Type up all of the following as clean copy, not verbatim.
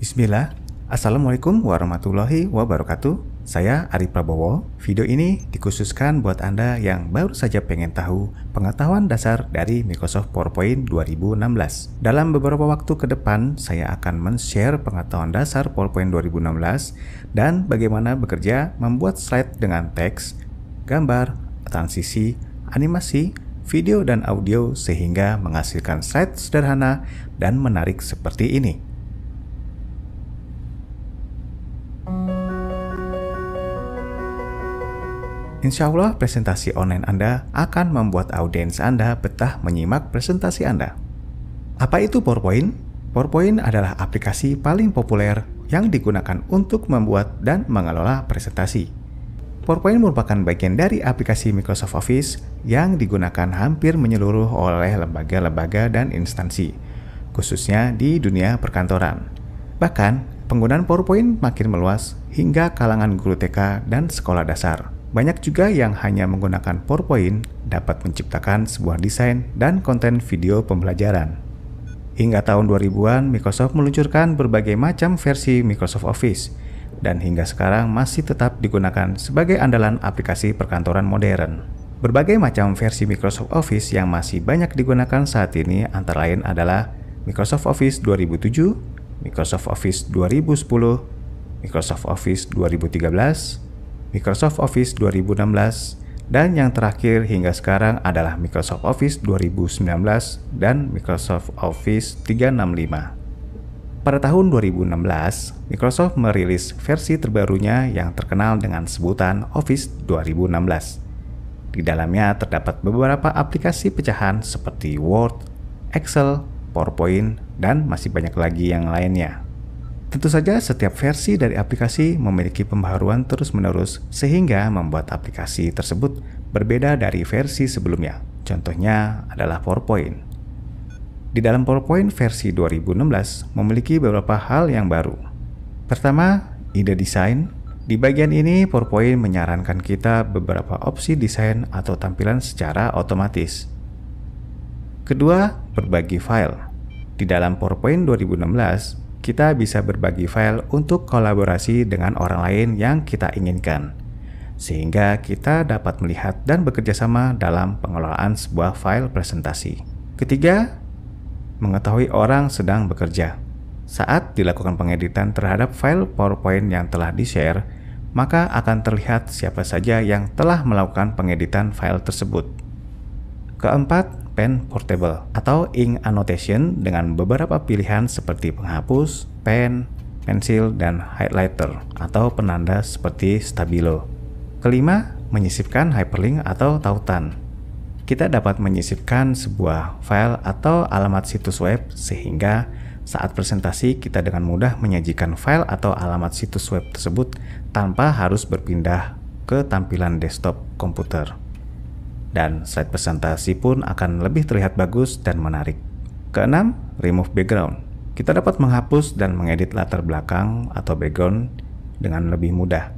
Bismillah, Assalamualaikum warahmatullahi wabarakatuh. Saya Ari Prabowo. Video ini dikhususkan buat Anda yang baru saja pengen tahu pengetahuan dasar dari Microsoft PowerPoint 2016. Dalam beberapa waktu ke depan, saya akan men-share pengetahuan dasar PowerPoint 2016 dan bagaimana bekerja membuat slide dengan teks, gambar, transisi, animasi, video dan audio sehingga menghasilkan slide sederhana dan menarik seperti ini. Insya Allah presentasi online Anda akan membuat audiens Anda betah menyimak presentasi Anda. Apa itu PowerPoint? PowerPoint adalah aplikasi paling populer yang digunakan untuk membuat dan mengelola presentasi. PowerPoint merupakan bagian dari aplikasi Microsoft Office yang digunakan hampir menyeluruh oleh lembaga-lembaga dan instansi, khususnya di dunia perkantoran. Bahkan, penggunaan PowerPoint makin meluas hingga kalangan guru TK dan sekolah dasar. Banyak juga yang hanya menggunakan PowerPoint dapat menciptakan sebuah desain dan konten video pembelajaran. Hingga tahun 2000-an, Microsoft meluncurkan berbagai macam versi Microsoft Office, dan hingga sekarang masih tetap digunakan sebagai andalan aplikasi perkantoran modern. Berbagai macam versi Microsoft Office yang masih banyak digunakan saat ini antara lain adalah Microsoft Office 2007, Microsoft Office 2010, Microsoft Office 2013, Microsoft Office 2016, dan yang terakhir hingga sekarang adalah Microsoft Office 2019 dan Microsoft Office 365. Pada tahun 2016, Microsoft merilis versi terbarunya yang terkenal dengan sebutan Office 2016. Di dalamnya terdapat beberapa aplikasi pecahan seperti Word, Excel, PowerPoint, dan masih banyak lagi yang lainnya. Tentu saja setiap versi dari aplikasi memiliki pembaharuan terus-menerus sehingga membuat aplikasi tersebut berbeda dari versi sebelumnya. Contohnya adalah PowerPoint. Di dalam PowerPoint versi 2016 memiliki beberapa hal yang baru. Pertama, ide desain. Di bagian ini PowerPoint menyarankan kita beberapa opsi desain atau tampilan secara otomatis. Kedua, berbagi file. Di dalam PowerPoint 2016, kita bisa berbagi file untuk kolaborasi dengan orang lain yang kita inginkan, sehingga kita dapat melihat dan bekerja sama dalam pengelolaan sebuah file presentasi. Ketiga, mengetahui orang sedang bekerja. Saat dilakukan pengeditan terhadap file PowerPoint yang telah di-share, maka akan terlihat siapa saja yang telah melakukan pengeditan file tersebut. Keempat, pen portable atau ink annotation dengan beberapa pilihan seperti penghapus, pen, pensil, dan highlighter atau penanda seperti stabilo. Kelima, menyisipkan hyperlink atau tautan. Kita dapat menyisipkan sebuah file atau alamat situs web sehingga saat presentasi kita dengan mudah menyajikan file atau alamat situs web tersebut tanpa harus berpindah ke tampilan desktop komputer. Dan slide presentasi pun akan lebih terlihat bagus dan menarik. Keenam, remove background. Kita dapat menghapus dan mengedit latar belakang atau background dengan lebih mudah.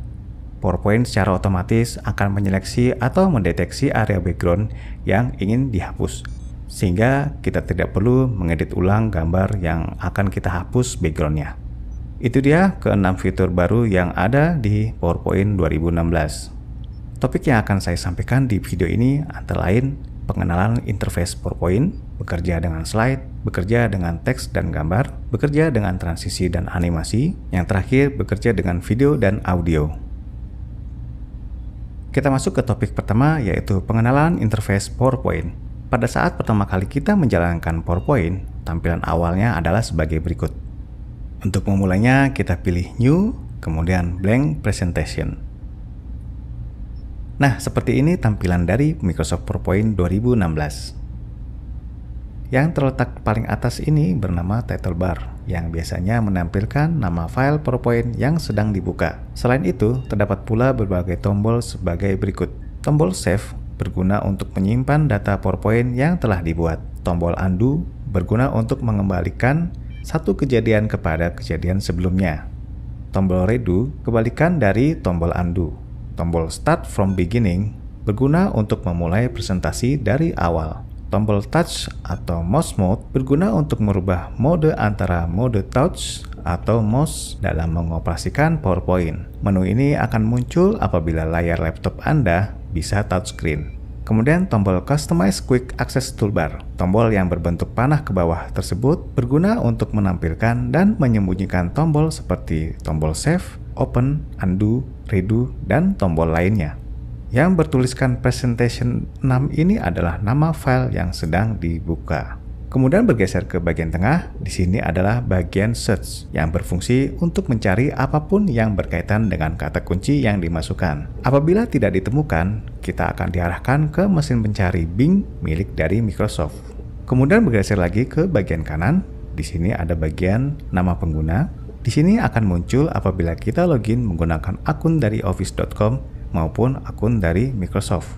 PowerPoint secara otomatis akan menyeleksi atau mendeteksi area background yang ingin dihapus, sehingga kita tidak perlu mengedit ulang gambar yang akan kita hapus backgroundnya. Itu dia keenam fitur baru yang ada di PowerPoint 2016. Topik yang akan saya sampaikan di video ini antara lain pengenalan interface PowerPoint, bekerja dengan slide, bekerja dengan teks dan gambar, bekerja dengan transisi dan animasi, yang terakhir bekerja dengan video dan audio. Kita masuk ke topik pertama yaitu pengenalan interface PowerPoint. Pada saat pertama kali kita menjalankan PowerPoint, tampilan awalnya adalah sebagai berikut. Untuk memulainya kita pilih New, kemudian Blank Presentation. Nah, seperti ini tampilan dari Microsoft PowerPoint 2016. Yang terletak paling atas ini bernama title bar, yang biasanya menampilkan nama file PowerPoint yang sedang dibuka. Selain itu, terdapat pula berbagai tombol sebagai berikut. Tombol Save berguna untuk menyimpan data PowerPoint yang telah dibuat. Tombol Undo berguna untuk mengembalikan satu kejadian kepada kejadian sebelumnya. Tombol Redo kebalikan dari tombol Undo. Tombol Start from Beginning berguna untuk memulai presentasi dari awal. Tombol Touch atau Mouse Mode berguna untuk merubah mode antara mode Touch atau mouse dalam mengoperasikan PowerPoint. Menu ini akan muncul apabila layar laptop Anda bisa touchscreen. Kemudian tombol Customize Quick Access Toolbar. Tombol yang berbentuk panah ke bawah tersebut berguna untuk menampilkan dan menyembunyikan tombol seperti tombol Save, Open, Undo, Redo, dan tombol lainnya. Yang bertuliskan Presentation 6 ini adalah nama file yang sedang dibuka. Kemudian bergeser ke bagian tengah, di sini adalah bagian Search yang berfungsi untuk mencari apapun yang berkaitan dengan kata kunci yang dimasukkan. Apabila tidak ditemukan, kita akan diarahkan ke mesin pencari Bing milik dari Microsoft. Kemudian bergeser lagi ke bagian kanan, di sini ada bagian nama pengguna. Di sini akan muncul apabila kita login menggunakan akun dari office.com maupun akun dari Microsoft.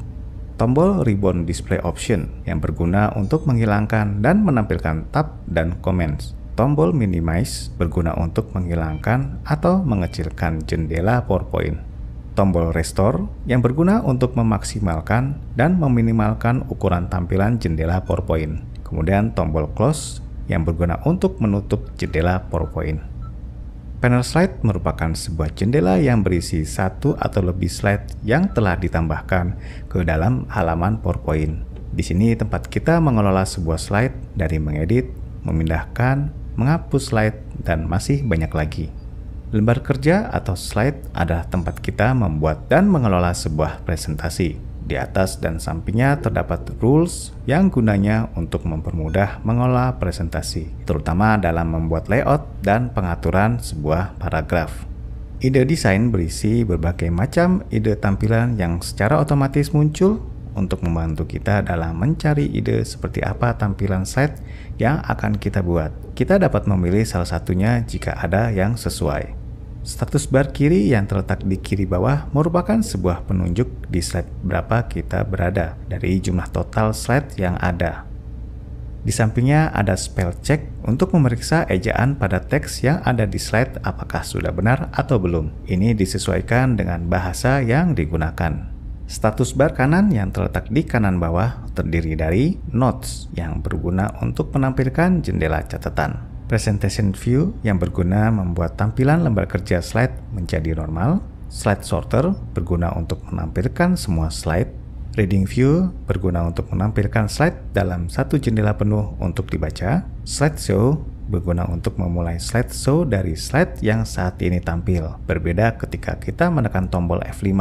Tombol Ribbon Display Option yang berguna untuk menghilangkan dan menampilkan tab dan comments. Tombol Minimize berguna untuk menghilangkan atau mengecilkan jendela PowerPoint. Tombol Restore yang berguna untuk memaksimalkan dan meminimalkan ukuran tampilan jendela PowerPoint. Kemudian tombol Close yang berguna untuk menutup jendela PowerPoint. Panel slide merupakan sebuah jendela yang berisi satu atau lebih slide yang telah ditambahkan ke dalam halaman PowerPoint. Di sini tempat kita mengelola sebuah slide dari mengedit, memindahkan, menghapus slide, dan masih banyak lagi. Lembar kerja atau slide adalah tempat kita membuat dan mengelola sebuah presentasi. Di atas dan sampingnya terdapat rules yang gunanya untuk mempermudah mengolah presentasi, terutama dalam membuat layout dan pengaturan sebuah paragraf. Ide desain berisi berbagai macam ide tampilan yang secara otomatis muncul untuk membantu kita dalam mencari ide seperti apa tampilan slide yang akan kita buat. Kita dapat memilih salah satunya jika ada yang sesuai. Status bar kiri yang terletak di kiri bawah merupakan sebuah penunjuk di slide berapa kita berada dari jumlah total slide yang ada. Di sampingnya ada spell check untuk memeriksa ejaan pada teks yang ada di slide apakah sudah benar atau belum. Ini disesuaikan dengan bahasa yang digunakan. Status bar kanan yang terletak di kanan bawah terdiri dari notes yang berguna untuk menampilkan jendela catatan. Presentation View yang berguna membuat tampilan lembar kerja slide menjadi normal. Slide Sorter berguna untuk menampilkan semua slide. Reading View berguna untuk menampilkan slide dalam satu jendela penuh untuk dibaca. Slide Show berguna untuk memulai slide show dari slide yang saat ini tampil. Berbeda ketika kita menekan tombol F5.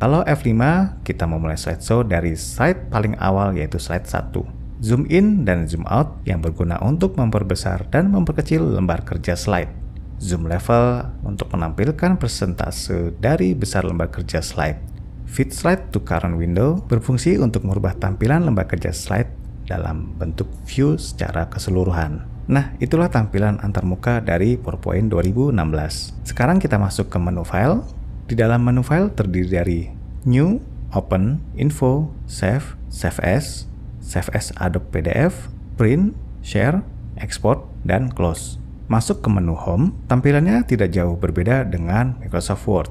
Kalau F5, kita memulai slide show dari slide paling awal yaitu slide 1. Zoom in dan zoom out yang berguna untuk memperbesar dan memperkecil lembar kerja slide. Zoom level untuk menampilkan persentase dari besar lembar kerja slide. Fit slide to current window berfungsi untuk merubah tampilan lembar kerja slide dalam bentuk view secara keseluruhan. Nah, itulah tampilan antarmuka dari PowerPoint 2016. Sekarang kita masuk ke menu file. Di dalam menu file terdiri dari New, Open, Info, Save, Save As, Save as Adobe PDF, Print, Share, Export, dan Close. Masuk ke menu Home, tampilannya tidak jauh berbeda dengan Microsoft Word.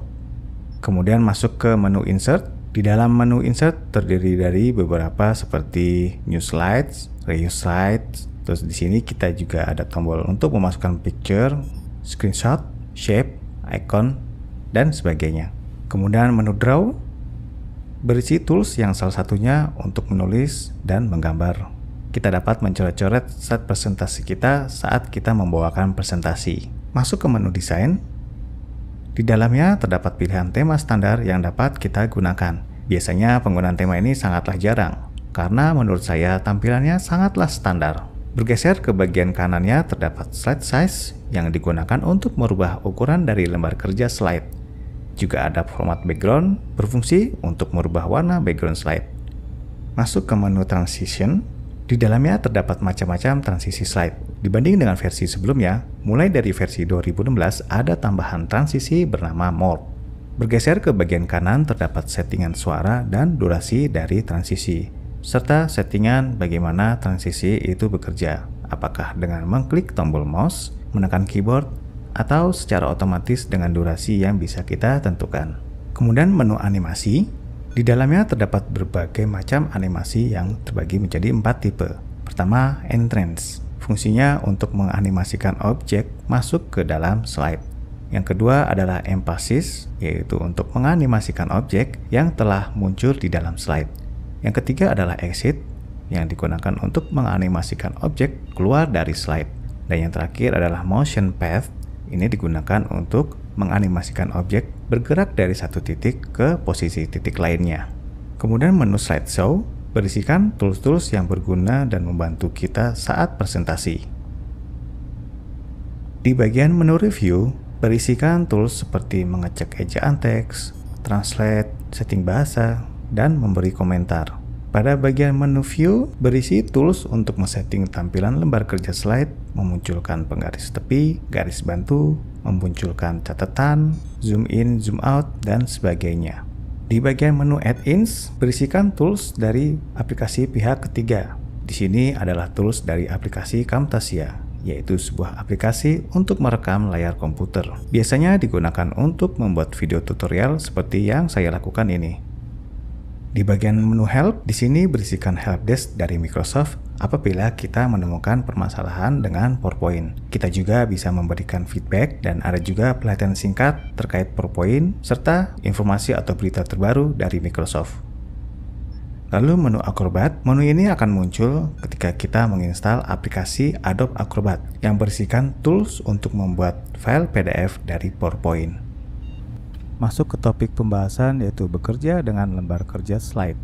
Kemudian masuk ke menu Insert. Di dalam menu Insert terdiri dari beberapa seperti New Slides, Reuse Slides. Terus di sini kita juga ada tombol untuk memasukkan picture, screenshot, shape, icon, dan sebagainya. Kemudian menu Draw berisi tools yang salah satunya untuk menulis dan menggambar. Kita dapat mencoret-coret slide presentasi kita saat kita membawakan presentasi. Masuk ke menu desain. Di dalamnya terdapat pilihan tema standar yang dapat kita gunakan. Biasanya penggunaan tema ini sangatlah jarang, karena menurut saya tampilannya sangatlah standar. Bergeser ke bagian kanannya terdapat slide size yang digunakan untuk merubah ukuran dari lembar kerja slide. Juga ada format background, berfungsi untuk merubah warna background slide. Masuk ke menu Transition. Di dalamnya terdapat macam-macam transisi slide. Dibanding dengan versi sebelumnya, mulai dari versi 2016 ada tambahan transisi bernama Morph. Bergeser ke bagian kanan terdapat settingan suara dan durasi dari transisi, serta settingan bagaimana transisi itu bekerja, apakah dengan mengklik tombol mouse, menekan keyboard, atau secara otomatis dengan durasi yang bisa kita tentukan. Kemudian menu animasi. Di dalamnya terdapat berbagai macam animasi yang terbagi menjadi 4 tipe. Pertama, entrance. Fungsinya untuk menganimasikan objek masuk ke dalam slide. Yang kedua adalah emphasis, yaitu untuk menganimasikan objek yang telah muncul di dalam slide. Yang ketiga adalah exit, yang digunakan untuk menganimasikan objek keluar dari slide. Dan yang terakhir adalah motion path, ini digunakan untuk menganimasikan objek bergerak dari satu titik ke posisi titik lainnya. Kemudian menu slideshow berisikan tools-tools yang berguna dan membantu kita saat presentasi. Di bagian menu review, berisikan tools seperti mengecek ejaan teks, translate, setting bahasa, dan memberi komentar. Pada bagian menu view, berisi tools untuk men-setting tampilan lembar kerja slide, memunculkan penggaris tepi, garis bantu, memunculkan catatan, zoom in, zoom out, dan sebagainya. Di bagian menu add-ins, berisikan tools dari aplikasi pihak ketiga. Di sini adalah tools dari aplikasi Camtasia, yaitu sebuah aplikasi untuk merekam layar komputer. Biasanya digunakan untuk membuat video tutorial seperti yang saya lakukan ini. Di bagian menu help, di sini berisikan helpdesk dari Microsoft apabila kita menemukan permasalahan dengan PowerPoint. Kita juga bisa memberikan feedback dan ada juga pelatihan singkat terkait PowerPoint serta informasi atau berita terbaru dari Microsoft. Lalu menu Acrobat, menu ini akan muncul ketika kita menginstal aplikasi Adobe Acrobat yang berisikan tools untuk membuat file PDF dari PowerPoint. Masuk ke topik pembahasan yaitu bekerja dengan lembar kerja slide.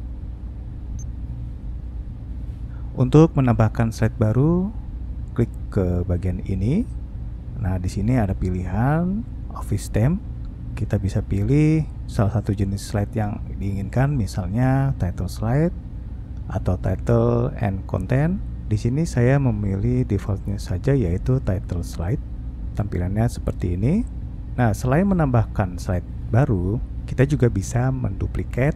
Untuk menambahkan slide baru, klik ke bagian ini. Nah, di sini ada pilihan Office Theme. Kita bisa pilih salah satu jenis slide yang diinginkan, misalnya title slide atau title and content. Di sini saya memilih defaultnya saja yaitu title slide. Tampilannya seperti ini. Nah, selain menambahkan slide baru, kita juga bisa menduplikat,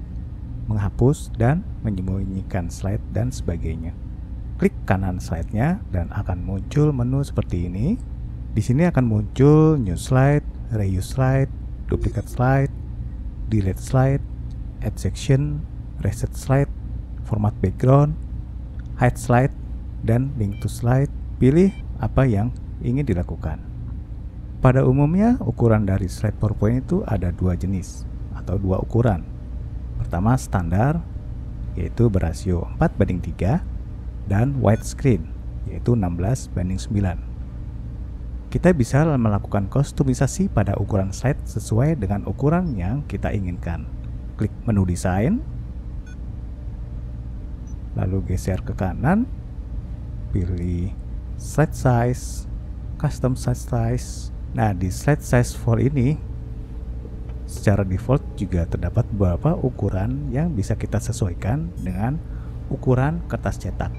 menghapus, dan menyembunyikan slide dan sebagainya. Klik kanan slide-nya dan akan muncul menu seperti ini. Di sini akan muncul new slide, reuse slide, duplicate slide, delete slide, add section, reset slide, format background, hide slide, dan link to slide. Pilih apa yang ingin dilakukan. Pada umumnya, ukuran dari slide PowerPoint itu ada dua jenis atau dua ukuran. Pertama standar, yaitu berasio 4:3, dan widescreen, yaitu 16:9. Kita bisa melakukan kustomisasi pada ukuran slide sesuai dengan ukuran yang kita inginkan. Klik menu desain, lalu geser ke kanan, pilih slide size, custom slide size. Nah, di slide size 4 ini secara default juga terdapat beberapa ukuran yang bisa kita sesuaikan dengan ukuran kertas cetak.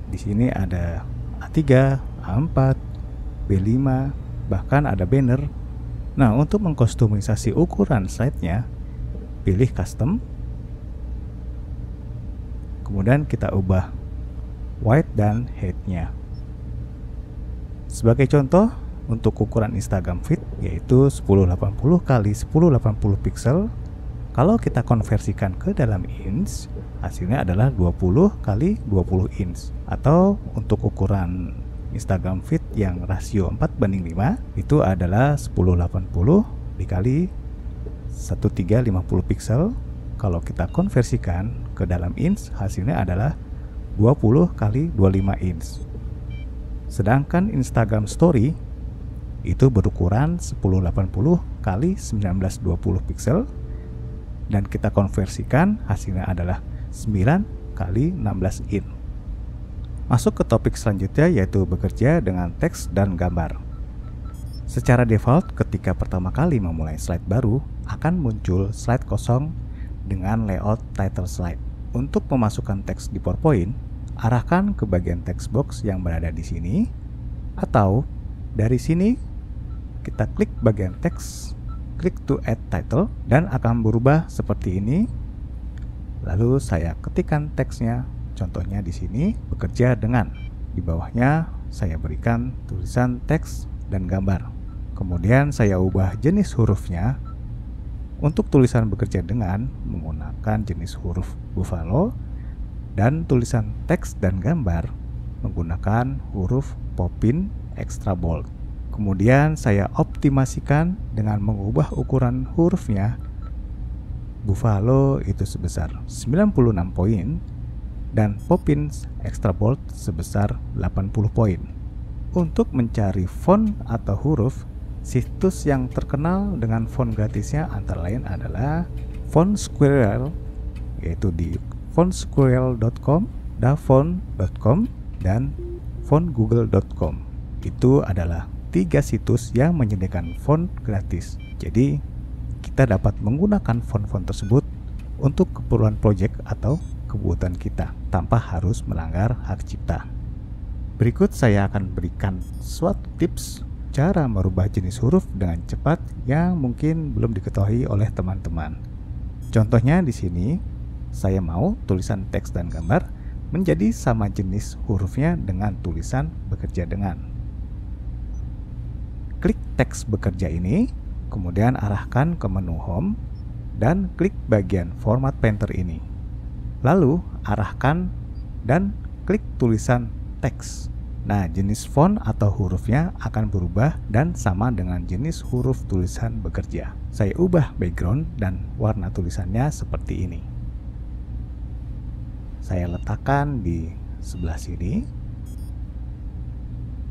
Di sini ada A3, A4, B5, bahkan ada banner. Nah, untuk mengkustomisasi ukuran slide-nya, pilih custom. Kemudian kita ubah width dan height-nya. Sebagai contoh, untuk ukuran Instagram feed yaitu 1080 x 1080 pixel. Kalau kita konversikan ke dalam inch, hasilnya adalah 20 x 20 inch. Atau untuk ukuran Instagram feed yang rasio 4:5 itu adalah 1080 dikali 1350 pixel. Kalau kita konversikan ke dalam inch, hasilnya adalah 20 x 25 inch. Sedangkan Instagram Story itu berukuran 1080 x 1920 pixel dan kita konversikan hasilnya adalah 9 x 16 inch. Masuk ke topik selanjutnya yaitu bekerja dengan teks dan gambar. Secara default, ketika pertama kali memulai slide baru, akan muncul slide kosong dengan layout title slide. Untuk memasukkan teks di PowerPoint, arahkan ke bagian text box yang berada di sini, atau dari sini kita klik bagian teks, klik to add title, dan akan berubah seperti ini. Lalu saya ketikkan teksnya. Contohnya di sini, bekerja dengan. Di bawahnya saya berikan tulisan teks dan gambar. Kemudian saya ubah jenis hurufnya. Untuk tulisan bekerja dengan menggunakan jenis huruf buffalo dan tulisan teks dan gambar menggunakan huruf Poppin Extra Bold. Kemudian saya optimasikan dengan mengubah ukuran hurufnya. Buffalo itu sebesar 96 poin dan Poppin Extra Bold sebesar 80 poin. Untuk mencari font atau huruf, situs yang terkenal dengan font gratisnya antara lain adalah FontSquirrel, yaitu di fontsquirrel.com, dafont.com, dan fontgoogle.com. Itu adalah 3 situs yang menyediakan font gratis. Jadi kita dapat menggunakan font-font tersebut untuk keperluan proyek atau kebutuhan kita tanpa harus melanggar hak cipta. Berikut saya akan berikan suatu tips cara merubah jenis huruf dengan cepat yang mungkin belum diketahui oleh teman-teman. Contohnya di sini, saya mau tulisan teks dan gambar menjadi sama jenis hurufnya dengan tulisan bekerja dengan. Klik teks bekerja ini, kemudian arahkan ke menu Home dan klik bagian Format Painter ini. Lalu arahkan dan klik tulisan teks. Nah, jenis font atau hurufnya akan berubah dan sama dengan jenis huruf tulisan bekerja. Saya ubah background dan warna tulisannya seperti ini. Saya letakkan di sebelah sini.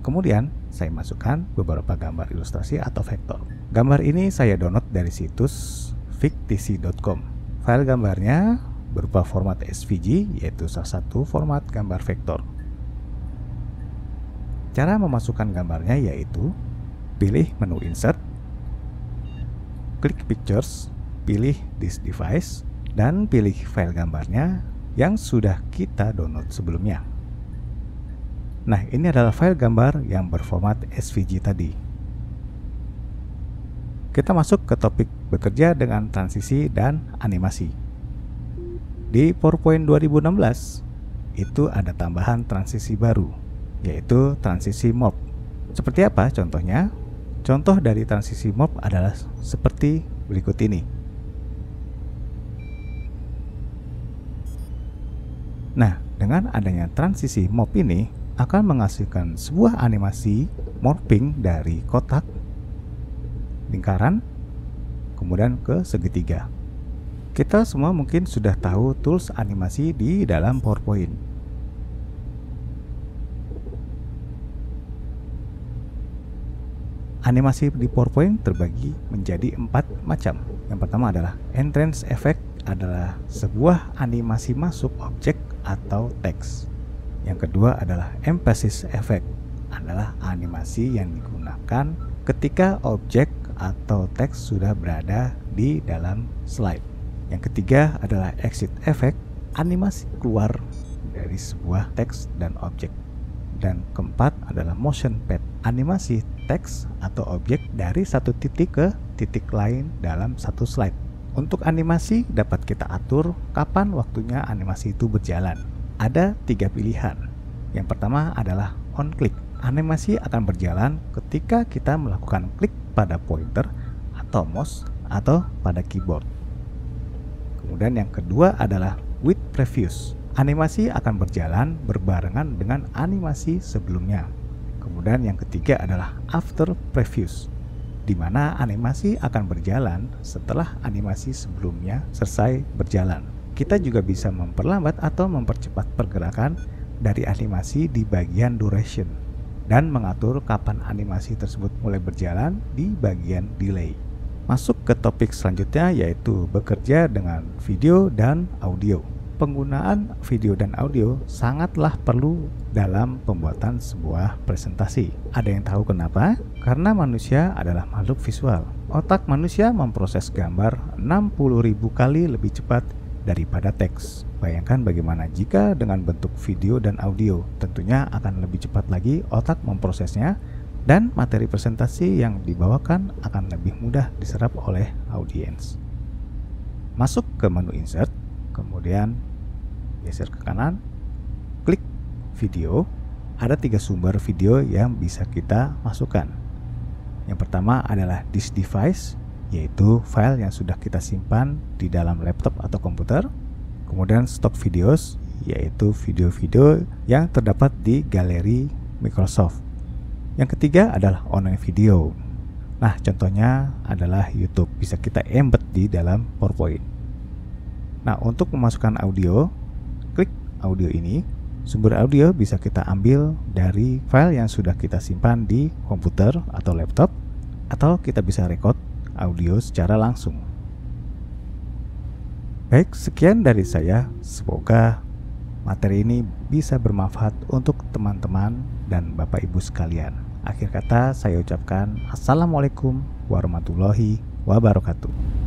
Kemudian saya masukkan beberapa gambar ilustrasi atau vektor. Gambar ini saya download dari situs fictisi.com. File gambarnya berupa format SVG, yaitu salah satu format gambar vektor. Cara memasukkan gambarnya yaitu pilih menu Insert, klik Pictures, pilih This Device, dan pilih file gambarnya yang sudah kita download sebelumnya. Nah, ini adalah file gambar yang berformat SVG tadi. Kita masuk ke topik bekerja dengan transisi dan animasi. Di PowerPoint 2016, itu ada tambahan transisi baru, yaitu transisi morph. Seperti apa contohnya? Contoh dari transisi morph adalah seperti berikut ini. Nah, dengan adanya transisi morph ini akan menghasilkan sebuah animasi morphing dari kotak, lingkaran, kemudian ke segitiga. Kita semua mungkin sudah tahu tools animasi di dalam PowerPoint. Animasi di PowerPoint terbagi menjadi 4 macam. Yang pertama adalah entrance effect, adalah sebuah animasi masuk objek atau teks. Yang kedua adalah emphasis effect, adalah animasi yang digunakan ketika objek atau teks sudah berada di dalam slide. Yang ketiga adalah exit effect, animasi keluar dari sebuah teks dan objek. Dan keempat adalah motion pad, animasi teks atau objek dari satu titik ke titik lain dalam satu slide. Untuk animasi dapat kita atur kapan waktunya animasi itu berjalan. Ada 3 pilihan. Yang pertama adalah on click. Animasi akan berjalan ketika kita melakukan klik pada pointer atau mouse atau pada keyboard. Kemudian yang kedua adalah with previous. Animasi akan berjalan berbarengan dengan animasi sebelumnya. Kemudian yang ketiga adalah after previous, di mana animasi akan berjalan setelah animasi sebelumnya selesai berjalan. Kita juga bisa memperlambat atau mempercepat pergerakan dari animasi di bagian duration dan mengatur kapan animasi tersebut mulai berjalan di bagian delay. Masuk ke topik selanjutnya, yaitu bekerja dengan video dan audio. Penggunaan video dan audio sangatlah perlu dalam pembuatan sebuah presentasi. Ada yang tahu kenapa? Karena manusia adalah makhluk visual. Otak manusia memproses gambar 60.000 kali lebih cepat daripada teks. Bayangkan bagaimana jika dengan bentuk video dan audio, tentunya akan lebih cepat lagi otak memprosesnya dan materi presentasi yang dibawakan akan lebih mudah diserap oleh audiens. Masuk ke menu Insert, kemudian geser ke kanan, klik video. Ada 3 sumber video yang bisa kita masukkan. Yang pertama adalah this device, yaitu file yang sudah kita simpan di dalam laptop atau komputer. Kemudian stock videos, yaitu video-video yang terdapat di galeri Microsoft. Yang ketiga adalah online video. Nah, contohnya adalah YouTube, bisa kita embed di dalam PowerPoint. Nah, untuk memasukkan audio, klik audio ini. Sumber audio bisa kita ambil dari file yang sudah kita simpan di komputer atau laptop, atau kita bisa record audio secara langsung. Baik, sekian dari saya. Semoga materi ini bisa bermanfaat untuk teman-teman dan Bapak Ibu sekalian. Akhir kata saya ucapkan Assalamualaikum warahmatullahi wabarakatuh.